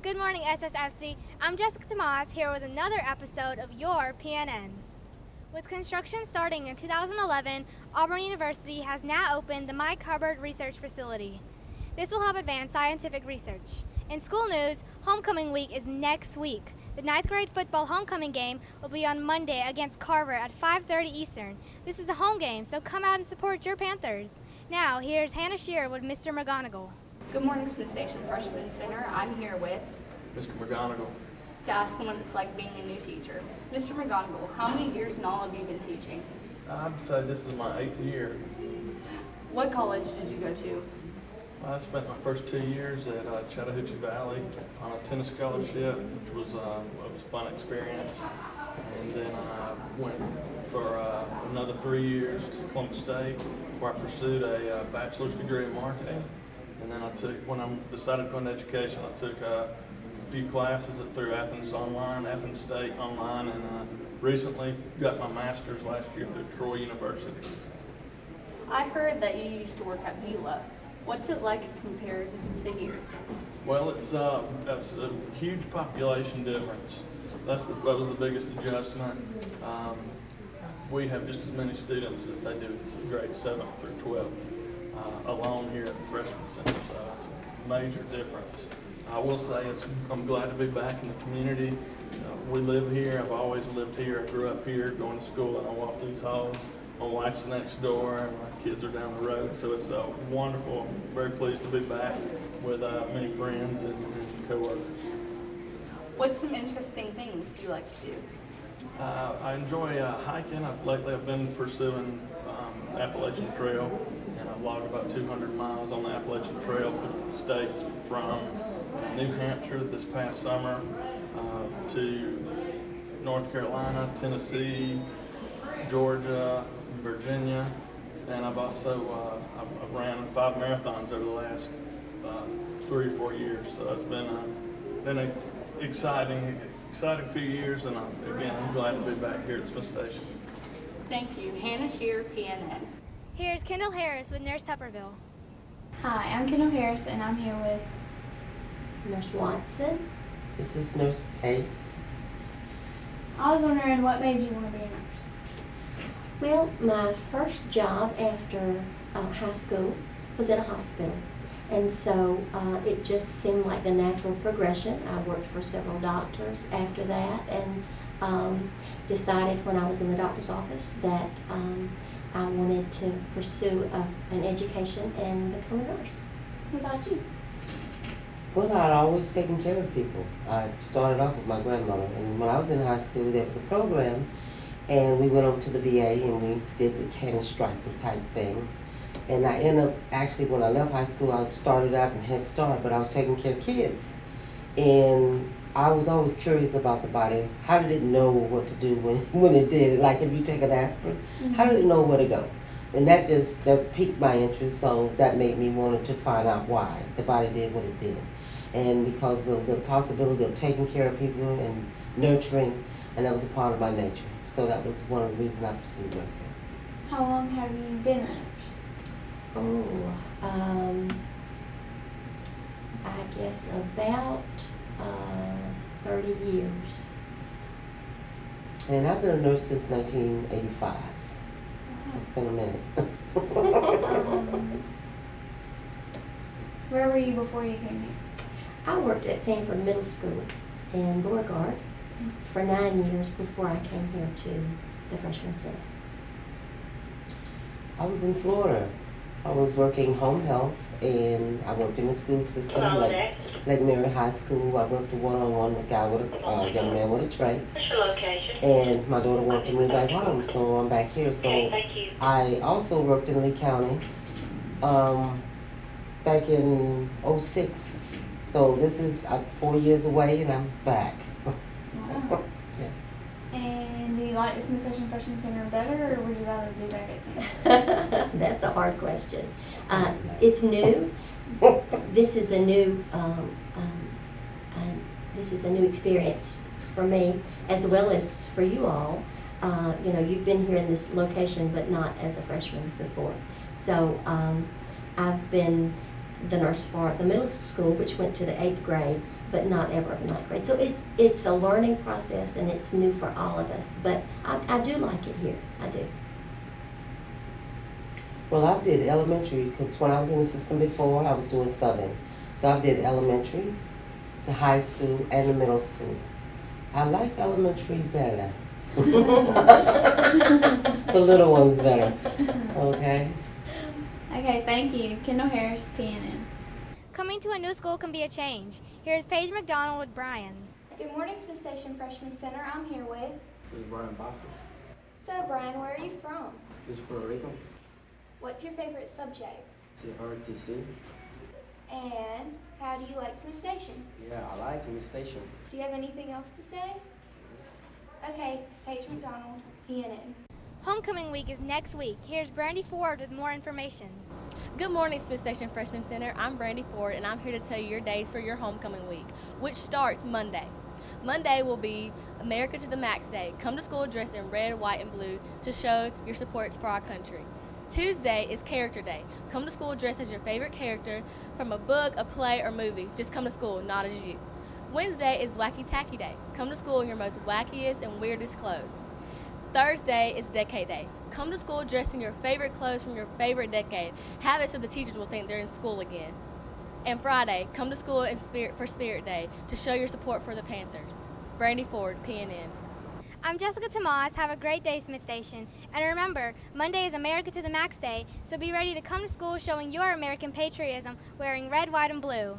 Good morning, SSFC. I'm Jessica Tomas here with another episode of your PNN. With construction starting in 2011, Auburn University has now opened the Mike Hubbard Research Facility. This will help advance scientific research. In school news, homecoming week is next week. The 9th grade football homecoming game will be on Monday against Carver at 5:30 Eastern. This is a home game, so come out and support your Panthers. Now, here's Hannah Shearer with Mr. McGonagle. Good morning, Smith Station Freshman Center. I'm here with Mr. McGonagle. to ask him what it's like being a new teacher. Mr. McGonagle, how many years in all have you been teaching? I'd say this is my 8th year. What college did you go to? I spent my first 2 years at Chattahoochee Valley on a tennis scholarship, which was a fun experience. And then I went for another 3 years to Columbus State, where I pursued a bachelor's degree in marketing. And then when I decided to go into education, I took a few classes through Athens State online, and recently got my master's last year through Troy University. I heard that you used to work at Beulah. What's it like compared to here? Well, it's a huge population difference. That was the biggest adjustment. We have just as many students as they do in grades 7th through 12th alone here at the Freshman Center, so it's a major difference. I will say I'm glad to be back in the community. We live here. I've always lived here. I grew up here, going to school, and I walk these halls. My wife's next door, and my kids are down the road, so it's wonderful. I'm very pleased to be back with many friends and co-workers. What's some interesting things you like to do? I enjoy hiking. Lately I've been pursuing Appalachian Trail, and I've logged about 200 miles on the Appalachian Trail through the states from New Hampshire this past summer to North Carolina, Tennessee, Georgia, Virginia, and I've also I've ran 5 marathons over the last 3 or 4 years. So it's been an exciting few years, and again, I'm glad to be back here at Smith Station. Thank you. Hannah Shearer, PNN. Here's Kendall Harris with Nurse Tuberville. Hi, I'm Kendall Harris, and I'm here with Nurse Watson. This is Nurse Pace. I was wondering what made you want to be a nurse? Well, my first job after high school was at a hospital. And so it just seemed like the natural progression. I worked for several doctors after that, and decided when I was in the doctor's office that I wanted to pursue an education and become a nurse. What about you? Well, I'd always taken care of people. I started off with my grandmother, and when I was in high school, there was a program, and we went over to the VA, and we did the cannon striper type thing. And I ended up, actually, when I left high school, I started out in Head Start, but I was taking care of kids. And I was always curious about the body. How did it know what to do when it did it? Like if you take an aspirin, how did it know where to go? And that piqued my interest, so that made me want to find out why the body did what it did. And because of the possibility of taking care of people and nurturing, and that was a part of my nature. So that was one of the reasons I pursued nursing. How long have you been a nurse? I guess about 30 years. And I've been a nurse since 1985. It's been a minute. Where were you before you came here? I worked at Sanford Middle School in Beauregard for 9 years before I came here to the Freshman Center. I was in Florida. I was working home health, and I worked in the school system, like Mary High School. I worked one-on-one with a guy with a young man with a trach. And my daughter wanted to move back home, so I'm back here. So I also worked in Lee County back in '06. So this is 4 years away, and I'm back. Wow. Yes. And do you like the Smith Station Freshman Center better, or would you rather do back at Sanford? That's a hard question. It's new. This is a new experience for me, as well as for you all. You've been here in this location, but not as a freshman before. So I've been the nurse for the middle school, which went to the 8th grade, but not ever of ninth grade. So it's a learning process, and it's new for all of us. But I do like it here. I do. Well, I did elementary because when I was in the system before, I was doing subbing. So I did elementary, the high school, and the middle school. I like elementary better. The little ones better. Okay. Okay, thank you. Kendall Harris, PNN. Coming to a new school can be a change. Here's Paige McDonald with Brian. Good morning, Smith Station Freshman Center. I'm here with. This is Brian Vasquez. So, Brian, where are you from? This is Puerto Rico. What's your favorite subject? RTC. And how do you like Smith Station? Yeah, I like Miss Station. Do you have anything else to say? Okay, Paige McDonald, PNN. Homecoming week is next week. Here's Brandy Ford with more information. Good morning, Smith Station Freshman Center. I'm Brandy Ford, and I'm here to tell you your days for your homecoming week, which starts Monday. Monday will be America to the Max Day. Come to school dressed in red, white, and blue to show your support for our country. Tuesday is Character Day. Come to school dressed as your favorite character from a book, a play, or movie. Just come to school, not as you. Wednesday is Wacky Tacky Day. Come to school in your most wackiest and weirdest clothes. Thursday is Decade Day. Come to school dressed in your favorite clothes from your favorite decade. Have it so the teachers will think they're in school again. And Friday, come to school in for Spirit Day to show your support for the Panthers. Brandy Ford, PNN. I'm Jessica Tomas. Have a great day, Smith Station. And remember, Monday is America to the Max Day, so be ready to come to school showing your American patriotism wearing red, white, and blue.